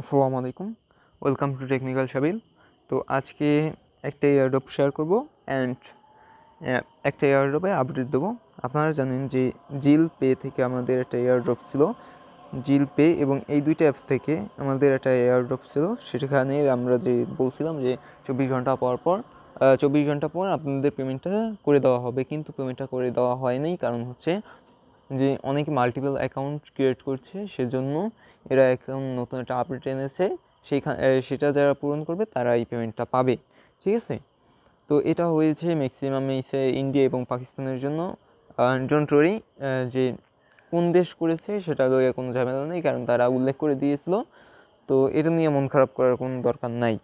আসসালামু আলাইকুম, welcome to technical সাবিল। তো আজকে একটা এয়ারড্রপ শেয়ার করব অ্যান্ড একটা এয়ারড্রপে আপডেট দেবো। আপনারা জানেন যে জিল পে থেকে আমাদের একটা এয়ারড্রপ ছিল, জিল পে এবং এই দুইটা অ্যাপস থেকে আমাদের একটা এয়ারড্রপ ছিল। সেখানে আমরা যে বলছিলাম যে 24 ঘন্টা পর আপনাদের পেমেন্টটা করে দেওয়া হবে, কিন্তু পেমেন্টটা করে দেওয়া হয়নি। কারণ হচ্ছে যে অনেকে মাল্টিপল অ্যাকাউন্ট ক্রিয়েট করছে, সেজন্য এরা এখন নতুন একটা আপডেট এনেছে। সেটা যারা পূরণ করবে তারা এই পেমেন্টটা পাবে, ঠিক আছে। তো এটা হয়েছে ম্যাক্সিমাম ইন্ডিয়া এবং পাকিস্তানের জন্য। ডোন্ট ওয়ারি যে কোন দেশ করেছে সেটা লইয়া কোনো ঝামেলা নেই, কারণ তারা উল্লেখ করে দিয়েছিল। তো এটা নিয়ে মন খারাপ করার কোনো দরকার নাই।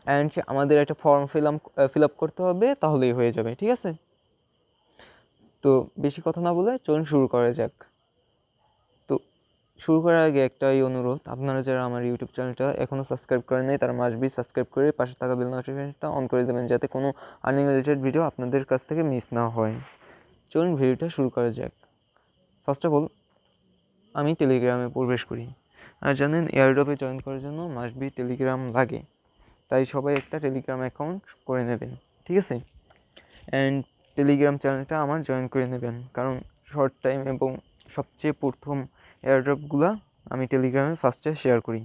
অ্যান্ড আমাদের একটা ফর্ম ফিল আপ করতে হবে, তাহলেই হয়ে যাবে, ঠিক আছে। তো বেশি কথা না বলে চলুন শুরু করা যাক। তো শুরু করার আগে একটাই অনুরোধ, আপনারা যারা আমার ইউটিউব চ্যানেলটা এখনও সাবস্ক্রাইব করেন নাই তারা মাস্ট বি সাবস্ক্রাইব করে পাশে থাকা বেল নোটিফিকেশনটা অন করে দেবেন, যাতে কোনো আর্নিং রিলেটেড ভিডিও আপনাদের কাছ থেকে মিস না হয়। চলুন ভিডিওটা শুরু করা যাক। ফার্স্ট অফ অল আমি টেলিগ্রামে প্রবেশ করি। আর জানেন এয়ারড্রপে জয়েন করার জন্য মাস্ট বি টেলিগ্রাম লাগে, তাই সবাই একটা টেলিগ্রাম অ্যাকাউন্ট করে নেবেন, ঠিক আছে। অ্যান্ড টেলিগ্রাম চ্যানেলটা আমার জয়েন করে নেবেন, কারণ শর্ট টাইম এবং সবচেয়ে প্রথম এয়ারড্রপগুলো আমি টেলিগ্রামে ফার্স্টে শেয়ার করি।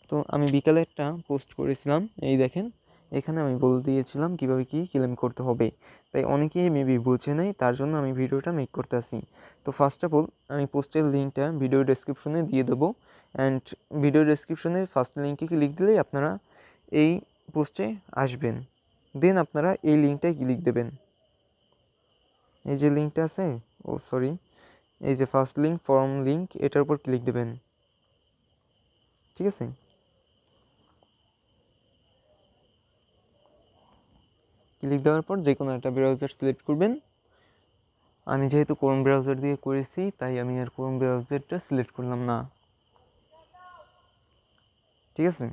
তো আমি বিকালে একটা পোস্ট করেছিলাম, এই দেখেন এখানে আমি বলে দিয়েছিলাম কীভাবে কী ক্লেম করতে হবে। তাই অনেকেই মেবি বুঝে নেই, তার জন্য আমি ভিডিওটা মেক করতে আসি। তো ফার্স্ট অফ অল আমি পোস্টের লিঙ্কটা ভিডিও ডেসক্রিপশনে দিয়ে দেবো। অ্যান্ড ভিডিও ডেসক্রিপশনে ফার্স্ট লিঙ্কে ক্লিক দিলেই আপনারা এই পোস্টে আসবেন। দেন আপনারা এই লিঙ্কটায় ক্লিক দেবেন। এই যে লিঙ্কটা আছে, এই যে ফার্স্ট লিঙ্ক, ফর্ম লিঙ্ক, এটার উপর ক্লিক দেবেন, ঠিক আছে। ক্লিক দেওয়ার পর যে কোনো একটা ব্রাউজার সিলেক্ট করবেন। আমি যেহেতু ক্রোম ব্রাউজার দিয়ে করেছি, তাই আমি আর ক্রোম ব্রাউজারটা সিলেক্ট করলাম না, ঠিক আছে।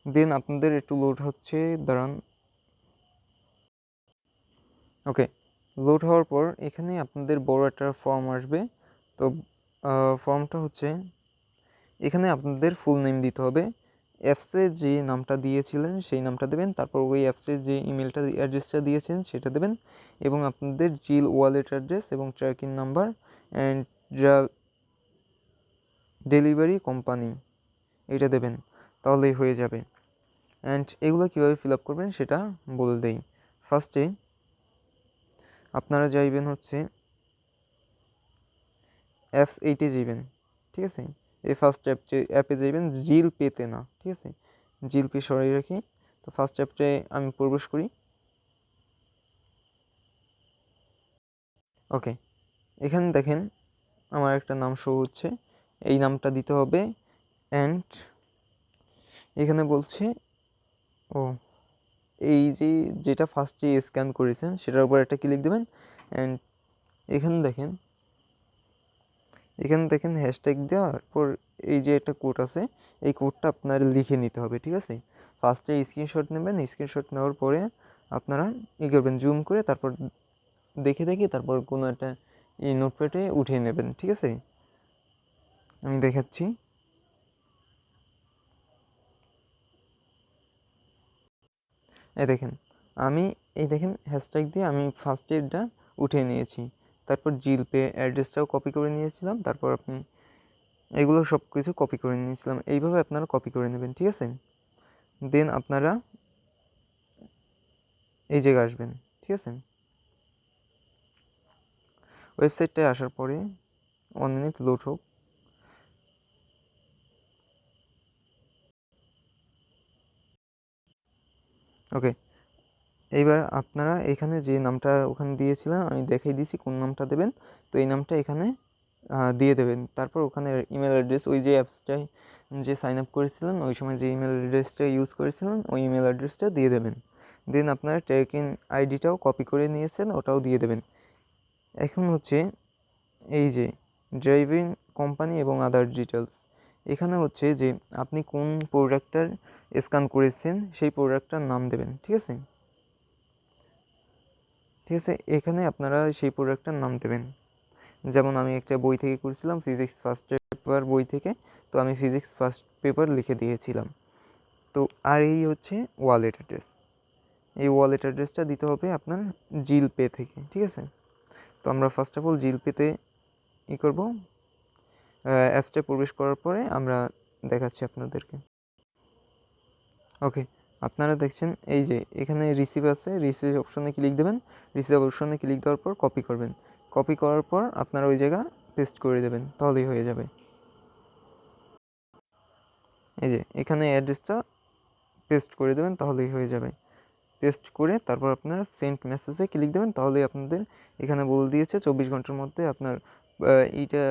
দেন আপনাদের একটু লোড হচ্ছে, দাঁড়ান। ওকে, লোড হওয়ার পর এখানে আপনাদের বড় একটা ফর্ম আসবে। তো ফর্মটা হচ্ছে, এখানে আপনাদের ফুল নেম দিতে হবে। অ্যাপসে যে নামটা দিয়েছিলেন সেই নামটা দেবেন, তারপর ওই অ্যাপসে যে ইমেলটা অ্যাড্রেসটা দিয়েছেন সেটা দেবেন, এবং আপনাদের জিল ওয়ালেট অ্যাড্রেস এবং tracking number and delivery company এটা দেবেন, তাহলেই হয়ে যাবে। অ্যান্ড এগুলো কীভাবে ফিল আপ করবেন সেটা বলে দেই। ফার্স্টে আপনারা যাইবেন হচ্ছে অ্যাপস 8-এ যাইবেন, ঠিক আছে। এই ফার্স্ট অ্যাপে যাইবেন, জিল পেতে না, ঠিক আছে। জিল পে সরাই রাখি। তো ফার্স্ট অ্যাপটে আমি প্রবেশ করি। ওকে, এখানে দেখেন আমার একটা নাম শো হচ্ছে, এই নামটা দিতে হবে। অ্যান্ড এখানে বলছে এই যেটা ফার্স্টে স্ক্যান করেছেন সেটার উপর একটা ক্লিক দেবেন। অ্যান্ড এখানে দেখেন হ্যাশট্যাগ দেওয়ার পর এই যে একটা কোড আছে, এই কোডটা আপনার লিখে নিতে হবে, ঠিক আছে। ফার্স্টে স্ক্রিনশট নেবেন, স্ক্রিনশট নেওয়ার পরে আপনারা করবেন জুম করে, তারপর দেখে তারপর কোনো একটা এই নোটপ্যাডে উঠিয়ে নেবেন, ঠিক আছে। আমি দেখাচ্ছি। দেখেন হ্যাশট্যাগ দিয়ে আমি ফার্স্ট এডটা উঠিয়ে নিয়েছি। তারপর জিল পে অ্যাড্রেসটাও কপি করে নিয়েছিলাম, তারপর আপনি এগুলো সব কিছু কপি করে নিয়েছিলাম। এইভাবে আপনারা কপি করে নেবেন, ঠিক আছে। দেন আপনারা এই জায়গায় আসবেন, ঠিক আছে। ওয়েবসাইটটায় আসার পরে 1 মিনিট লোড হোক। ওকে, এইবার আপনারা এখানে যে নামটা ওখানে দিয়েছিলাম আমি দেখাই দিয়েছি কোন নামটা দেবেন। তো এই নামটা এখানে দিয়ে দেবেন। তারপর ওখানে ইমেল অ্যাড্রেস, ওই যে অ্যাপসটায় যে সাইন আপ করেছিলেন ওই সময় যে ইমেল অ্যাড্রেসটা ইউজ করেছিলেন ওই ইমেল অ্যাড্রেসটা দিয়ে দেবেন। দেন আপনারা ট্র্যাকিং আইডিটাও কপি করে নিয়েছেন, ওটাও দিয়ে দেবেন। এখন হচ্ছে এই যে ড্রাইভিং কোম্পানি এবং আদার ডিটেলস, এখানে হচ্ছে যে আপনি কোন প্রোডাক্টটার স্ক্যান করেছেন সেই প্রোডাক্টটার নাম দেবেন, ঠিক আছে। এখানে আপনারা সেই প্রোডাক্টটার নাম দেবেন। যেমন আমি একটা বই থেকে করেছিলাম, ফিজিক্স ফার্স্ট পেপার বই থেকে, তো আমি ফিজিক্স ফার্স্ট পেপার লিখে দিয়েছিলাম। তো আর এই হচ্ছে ওয়ালেট অ্যাড্রেস, এই ওয়ালেট অ্যাড্রেসটা দিতে হবে আপনার জিল পে থেকে, ঠিক আছে। তো আমরা ফার্স্ট অফ অল জিল পেতে করব, অ্যাপসটা প্রবেশ করার পরে আমরা দেখাচ্ছি আপনাদেরকে। ওকে, আপনারা দেখছেন এই যে এখানে রিসিভ আছে, রিসিভ অপশনে ক্লিক দেবেন, রিসিভ অপশনে ক্লিক দেওয়ার পর কপি করবেন, কপি করার পর আপনারা ওই জায়গা পেস্ট করে দেবেন, তাহলেই হয়ে যাবে। এই যে এখানে অ্যাড্রেসটা পেস্ট করে দেবেন, তাহলেই হয়ে যাবে। পেস্ট করে তারপর আপনারা সেন্ড মেসেজে ক্লিক দেবেন, তাহলেই আপনাদের এখানে বলে দিয়েছে 24 ঘন্টার মধ্যে আপনার এইটা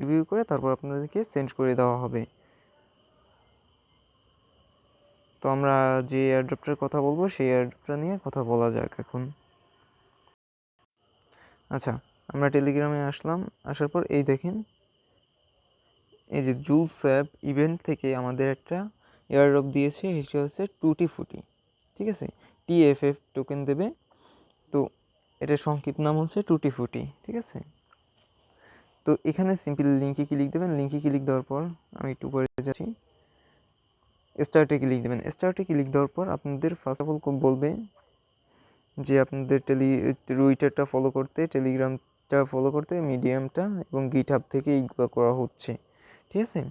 রিভিউ করে তারপর আপনাদেরকে সেন্ড করে দেওয়া হবে। তো আমরা যে এয়ারড্রপটার কথা বলবো সেই এয়ারড্রপটা নিয়ে কথা বলা যাক এখন। আচ্ছা, আমরা টেলিগ্রামে আসলাম, আসার পর এই দেখেন এই যে জুলসওয়াপ ইভেন্ট থেকে আমাদের একটা এয়ারড্রপ দিয়েছে, সেটা হচ্ছে টুটি ফুটি, ঠিক আছে, TFF টোকেন দেবে। তো এটার সংক্ষিপ্ত নাম হচ্ছে টুটি ফুটি, ঠিক আছে। তো এখানে সিম্পল লিঙ্কে ক্লিক দেবেন, লিঙ্কে ক্লিক দেওয়ার পর আমি একটু পরে যাচ্ছি, স্টার্টে ক্লিক দেবেন। স্টার্টে ক্লিক দেওয়ার পর আপনাদের ফার্স্ট অফ অল বলবে যে আপনাদের টুইটারটা ফলো করতে, টেলিগ্রামটা ফলো করতে, মিডিয়ামটা এবং গিটহাব থেকে এইগুলো করা হচ্ছে, ঠিক আছে।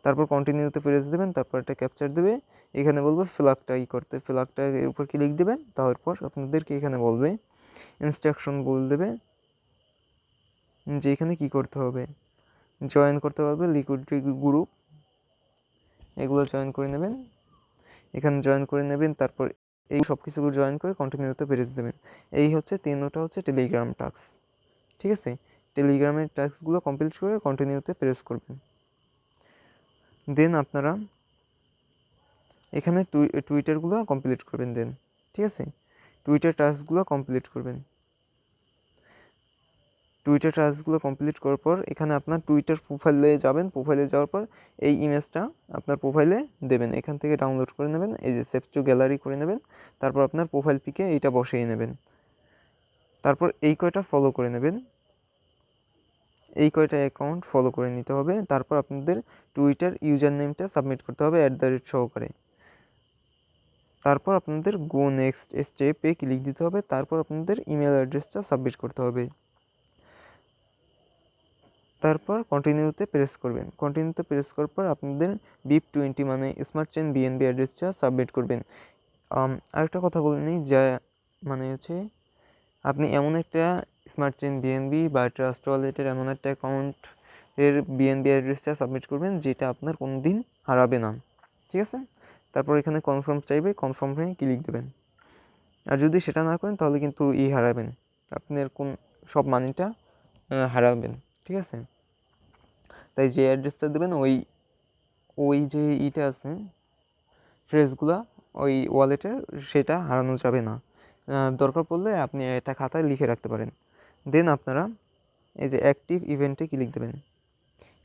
তারপর কন্টিনিউতে প্রেস দেবেন, তারপর একটা ক্যাপচার দেবে, এখানে বলবে ফ্ল্যাগটা করতে, ফ্ল্যাগটা এর উপর ক্লিক দেবেন। তারপর আপনাদেরকে এখানে বলবে ইনস্ট্রাকশন বলে দেবে যে এখানে কী করতে হবে, জয়েন করতে পারবে লিকুইডিটি গ্রুপ, এগুলো জয়েন করে নেবেন, এখানে জয়েন করে নেবেন। তারপর এই সব কিছুগুলো জয়েন করে কন্টিনিউতে প্রেস দেবেন। এই হচ্ছে ওটা হচ্ছে টেলিগ্রাম টাস্ক, ঠিক আছে। টেলিগ্রামের টাস্কগুলো কমপ্লিট করে কন্টিনিউতে প্রেস করবেন। দেন আপনারা এখানে টুইটারগুলো কমপ্লিট করবেন, দেন ঠিক আছে, টুইটার টাস্কগুলো কমপ্লিট করবেন। টুইটার টাস্কগুলো কমপ্লিট করার পর এখানে আপনার টুইটার প্রোফাইলে যাবেন, প্রোফাইলে যাওয়ার পর এই ইমেজটা আপনার প্রোফাইলে দেবেন, এখান থেকে ডাউনলোড করে নেবেন, এই যে সেভ টু গ্যালারি করে নেবেন। তারপর আপনার প্রোফাইল পিকে এইটা বসিয়ে নেবেন। তারপর এই কয়টা ফলো করে নেবেন, এই কয়টা অ্যাকাউন্ট ফলো করে নিতে হবে। তারপর আপনাদের টুইটার ইউজার নেমটা সাবমিট করতে হবে @সহকারে। তারপর আপনাদের গো নেক্সট স্টেপে ক্লিক দিতে হবে। তারপর আপনাদের ইমেল অ্যাড্রেসটা সাবমিট করতে হবে। তারপর কন্টিনিউতে প্রেস করবেন। কন্টিনিউতে প্রেস করার পর আপনাদের BIP20 মানে স্মার্ট চেইন BNB অ্যাড্রেসটা সাবমিট করবেন। আরেকটা কথা বলে নিই, যা মানে হচ্ছে আপনি এমন একটা স্মার্ট চেইন BNB বা ট্রাস্ট ওয়ালেটের এমন একটা অ্যাকাউন্টের BNB অ্যাড্রেসটা সাবমিট করবেন যেটা আপনার কোনো দিন হারাবে না, ঠিক আছে। তারপর এখানে কনফার্ম চাইবে, কনফার্মে ক্লিক দেবেন। আর যদি সেটা না করেন তাহলে কিন্তু হারাবেন, আপনার কোন সব মানিটা হারাবেন, ঠিক আছে। তাই যে অ্যাড্রেসটা দেবেন ওই যে ইটা আছে ফ্রেজগুলো ওই ওয়ালেটের, সেটা হারানো যাবে না। দরকার পড়লে আপনি এটা খাতায় লিখে রাখতে পারেন। দেন আপনারা এই যে অ্যাক্টিভ ইভেন্টে ক্লিক দেবেন।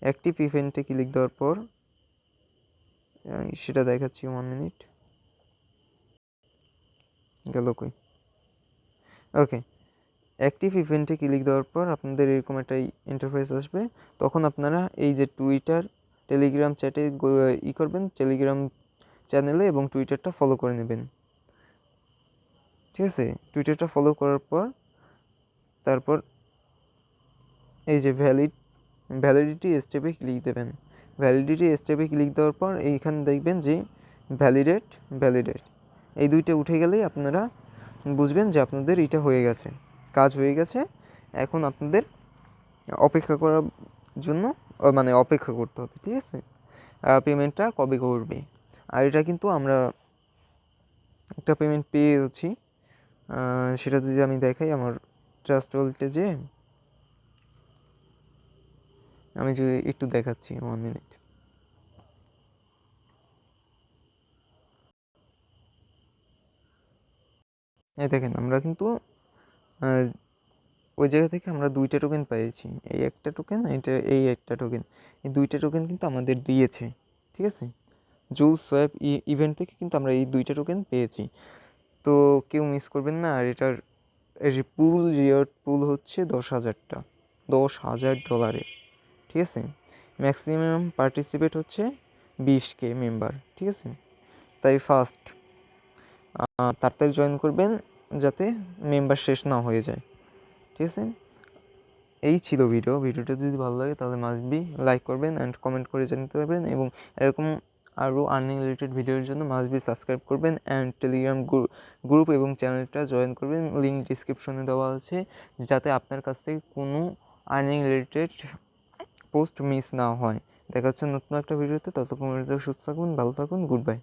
অ্যাক্টিভ ইভেন্টে ক্লিক দেওয়ার পর সেটা দেখাচ্ছি, 1 মিনিট গেল কই। ওকে, অ্যাক্টিভ ইভেন্টে ক্লিক দেওয়ার পর আপনাদের এরকম একটা ইন্টারফেস আসবে। তখন আপনারা এই যে টুইটার টেলিগ্রাম চ্যাটে করবেন, টেলিগ্রাম চ্যানেলে এবং টুইটারটা ফলো করে নেবেন, ঠিক আছে। টুইটারটা ফলো করার পর তারপর এই যে ভ্যালিডিটি স্টেপে ক্লিক দেবেন। ভ্যালিডিটি স্টেপে ক্লিক দেওয়ার পর এইখানে দেখবেন যে ভ্যালিডেট এই দুইটা উঠে গেলেই আপনারা বুঝবেন যে আপনাদের এটা হয়ে গেছে, কাজ হয়ে গেছে। এখন আপনাদের অপেক্ষা করার জন্য মানে অপেক্ষা করতে হবে, ঠিক আছে, পেমেন্টটা কবে করবে। আর এটা কিন্তু আমরা একটা পেমেন্ট পেয়েছি, সেটা যদি আমি দেখাই আমার ট্রাস্ট ওয়ালেটে, যে আমি যদি একটু দেখাচ্ছি 1 মিনিট। এই দেখেন আমরা কিন্তু ওই জায়গা থেকে আমরা 2টা টোকেন পেয়েছি, এই একটা টোকেন, এই একটা টোকেন, এই 2টা টোকেন কিন্তু আমাদের দিয়েছে, ঠিক আছে। জুলসওয়াপ ইভেন্ট থেকে কিন্তু আমরা এই 2টা টোকেন পেয়েছি। তো কেউ মিস করবেন না। আর এটার রিওয়ার্ড পুল হচ্ছে $10,000, $10,000, ঠিক আছে। ম্যাক্সিমাম পার্টিসিপেট হচ্ছে 20K মেম্বার, ঠিক আছে। তাই ফার্স্ট তাড়াতাড়ি জয়েন করবেন যাতে মেম্বার শেষ না হয়ে যায়, ঠিক আছে। এই ছিল ভিডিওটা যদি ভালো লাগে তাহলে মাস্ট বি লাইক করবেন অ্যান্ড কমেন্ট করে জানাতে পারবেন, এবং এরকম আরও আর্নিং রিলেটেড ভিডিওর জন্য মাস্ট বি সাবস্ক্রাইব করবেন অ্যান্ড টেলিগ্রাম গ্রুপ এবং চ্যানেলটা জয়েন করবেন, লিঙ্ক ডিসক্রিপশনে দেওয়া আছে, যাতে আপনার কাছ থেকে কোনো আর্নিং রিলেটেড পোস্ট মিস না হয়। দেখা হচ্ছে নতুন একটা ভিডিওতে, ততক্ষণ সুস্থ থাকুন, ভালো থাকুন, গুড বাই।